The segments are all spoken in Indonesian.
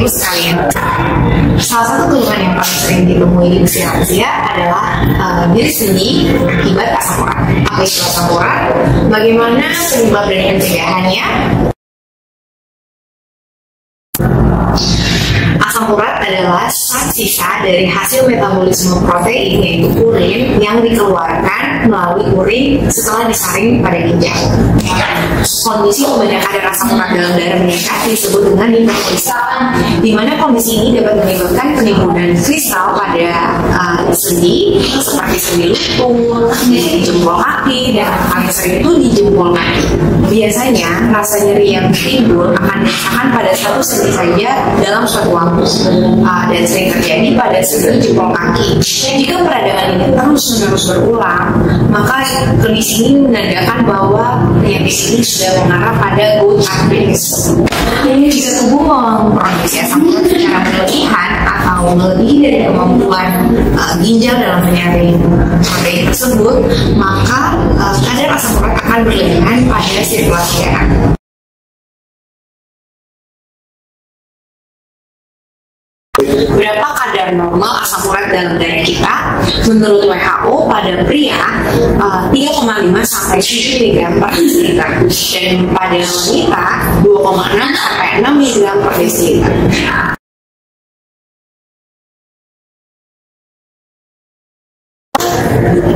Ibu sekalian, salah satu keluhan yang paling sering ditemui di usia lansia adalah nyeri sendi akibat asam urat. Apa itu asam urat? Bagaimana penyebab dan pencegahannya? Asam urat adalah zat sisa dari hasil metabolisme protein, yaitu urin, yang dikeluarkan melalui urin setelah disaring pada ginjal. Kondisi kebanyakan kadar asam urat dalam darah meningkat disebut dengan hiperkolesterol, di mana kondisi ini dapat menyebabkan penimbunan kristal pada sendi, seperti sendi lutut, di jempol kaki, dan paling sering itu di jempol kaki. Biasanya rasa nyeri yang timbul akan dirasakan pada satu sendi saja dalam suatu waktu, dan sering terjadi pada sendi jempol kaki. Dan jika peradangan ini terus-menerus berulang, maka kondisi ini menandakan bahwa penyakit ini sudah mengarah pada gout arthritis. Jadi jika tubuh memproduksi asam urat secara berlebihan atau melebihi dari kemampuan ginjal dalam menyaring protein tersebut, maka kadar asam urat akan berlebihan pada sirkulasi darah. Berapa kadar normal asam urat dalam darah kita? Menurut WHO, pada pria 3,5 sampai 7 mg per desiliter, dan pada wanita 2,6 sampai 6 mg per desiliter.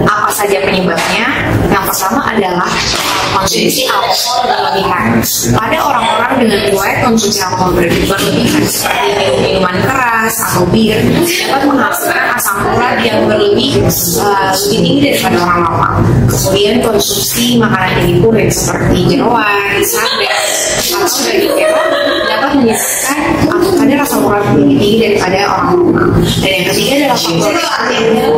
Apa saja penyebabnya? Yang pertama adalah konsumsi alkohol berlebihan. Pada orang-orang dengan riwayat konsumsi alkohol berlebihan, seperti minuman keras atau bir, dapat menghasilkan asam urat yang lebih tinggi daripada orang normal. Kemudian konsumsi makanan tinggi purin seperti jeroan, sate, atau daging merah dapat menyebabkan kadar asam urat lebih tinggi daripada orang normal. Dan yang ketiga adalah faktor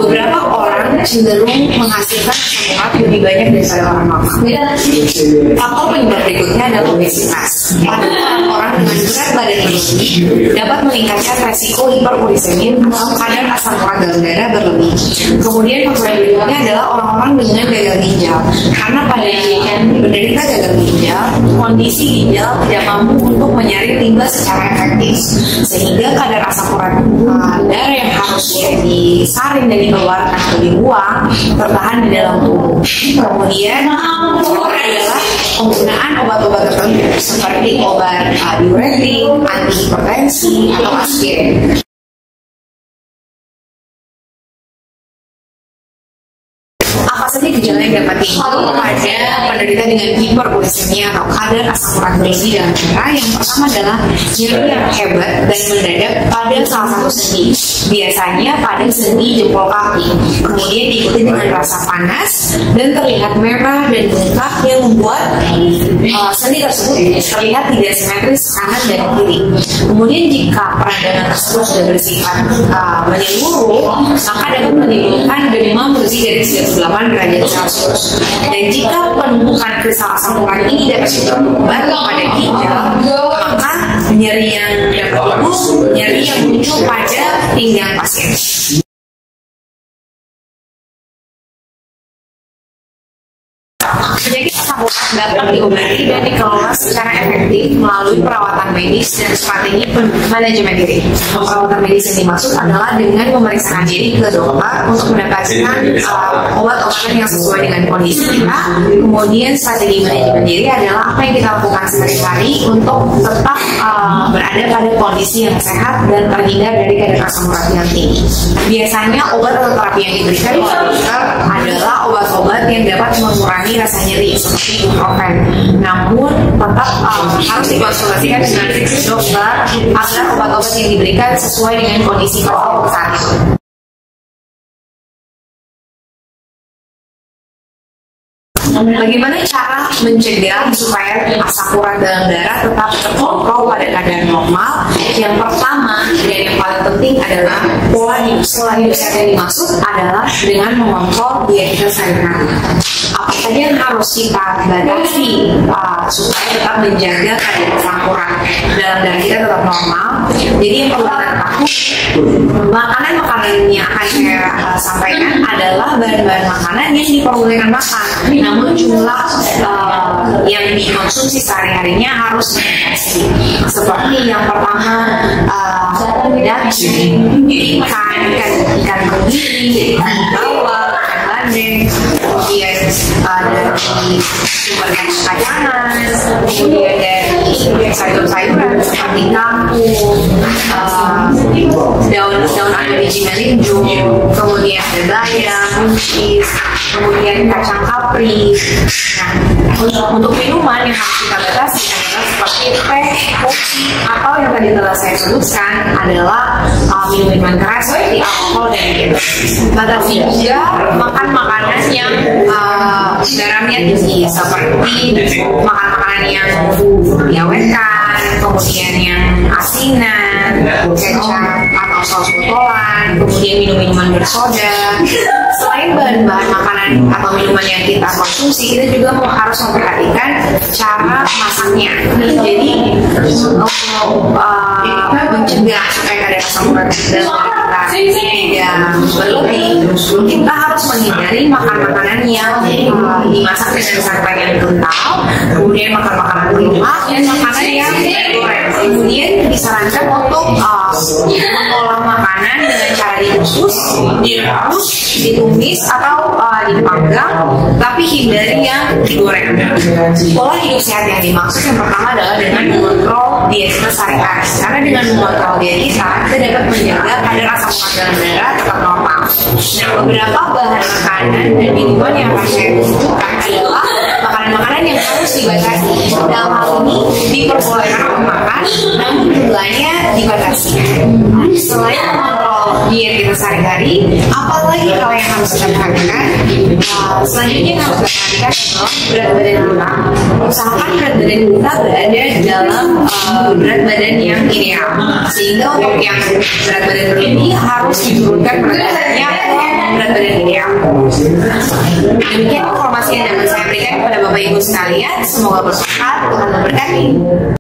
beberapa orang cenderung menghasilkan asam urat lebih banyak daripada orang normal. Faktor penyebab berikutnya adalah obesitas. Pada orang-orang dengan berat badan berlebih dapat meningkatkan resiko hiperuricemia atau kadar asam urat dalam darah berlebih. Kemudian faktor berikutnya adalah orang-orang dengan gagal ginjal. Karena pada yang menderita gagal ginjal, kondisi ginjal tidak mampu untuk menyaring limbah secara efektif, sehingga kadar asam urat darah yang harusnya disaring dan dikeluarkan atau dibuang tertahan di dalam tubuh. Kemudian adalah penggunaan obat-obat tertentu seperti obat diuretik, antihipertensi, atau aspirin. Apa saja gejala yang dapat timbul pada penderita dengan hiperuricemia atau kadar asam urat berlebih dalam darah? Yang pertama adalah nyeri yang hebat dan mendadak pada salah satu sendi, biasanya pada sendi jempol kaki. Kemudian diikuti dengan rasa panas dan terlihat merah dan bengkak yang membuat sendi tersebut terlihat tidak simetris kanan dan kiri. Kemudian jika peradangan tersebut sudah bersifat menyeluruh, maka dapat menimbulkan demam lebih dari 38 derajat Celcius. Dan jika penumpukan kristal asam urat ini dapat berubah pada ginjal, maka nyeri yang dapat timbul, nyeri yang muncul pada pinggang pasien. Penyakit asam urat dapat diobati dan dikelola secara efektif melalui perawatan medis dan strategi manajemen diri. Perawatan medis yang dimaksud adalah dengan pemeriksaan diri ke dokter untuk mendapatkan obat-obatan yang sesuai dengan kondisi kita. Kemudian strategi manajemen diri adalah apa yang kita lakukan sehari-hari untuk tetap berada pada kondisi yang sehat dan terhindar dari kadar asam urat yang tinggi. Biasanya obat atau terapi yang diberikan oleh dokter adalah obat-obat yang dapat mengurangi rasa nyeri seperti ibuprofen. Namun tetap harus dikonsultasikan dengan dokter agar obat-obat yang diberikan sesuai dengan kondisi pasien saat itu. Bagaimana cara mencegah supaya asam urat dalam darah tetap terkontrol pada kadar normal? Yang pertama dan yang paling penting adalah pola hidup. Pola hidup sehat yang dimaksud adalah dengan mengontrol diet kita sehari-hari. Apa saja yang harus kita batasi supaya tetap menjaga kadar asam urat dalam darah kita tetap normal? Jadi yang perlu kita tahu, makanan yang akan saya sampaikan adalah adalah bahan-bahan makanan yang diperbolehkan makan, namun jumlah yang dikonsumsi sehari-harinya harus dibatasi. Seperti yang pertama, daging, ikan kembili, ikan bawal, ikan bandeng, kemudian dari sumber kacangan, kemudian dari sayur-sayuran seperti kangkung, daun ada biji melinjo, kemudian ada bayam, buncis, kemudian kacang kapri. Nah, untuk minuman yang harus kita batasi adalah seperti teh, kopi, atau yang tadi telah saya sebutkan adalah minuman keras seperti alkohol dan gitu. Batasi juga makan makanan yang garamnya tinggi, seperti makan makanan yang diawetkan, kemudian yang asinan, kecap atau saus botolan, kemudian minum minuman bersoda. Selain bahan-bahan makanan atau minuman yang kita konsumsi, kita juga harus memperhatikan cara masaknya. Jadi untuk mencegah supaya kadar asam urat kita tidak berlebih, kita harus menghindari makan makanan yang dimasak dengan santan yang kental, kemudian makan makanan berlemak dan makanan yang digoreng. Kemudian disarankan untuk mengolah makanan dengan cara direbus, ditumis atau dipanggang, tapi hindari yang digoreng. Pola hidup sehat yang dimaksud yang pertama adalah dengan mengontrol diet kita sehari-hari. Karena dengan mengontrol diet kita dapat menjaga kadar asam urat dalam darah tetap normal. Nah, beberapa bahan makanan dan minuman yang akan saya tunjukkan adalah makanan-makanan yang harus dibatasi. Dalam hal ini diperbolehkan untuk makan, namun jumlahnya dibatasi. Selain mengontrol diet kita sehari-hari, apalagi hal yang harus kita perhatikan? Selanjutnya yang harus kita perhatikan adalah berat badan kita. Usahakan berat badan kita berada dalam berat badan yang ideal, sehingga untuk yang berat badan berlebih harus diturunkan berat badannya ke berat badan ideal. Demikian informasi yang dapat saya berikan kepada Bapak Ibu sekalian. Semoga bermanfaat. Tuhan memberkati.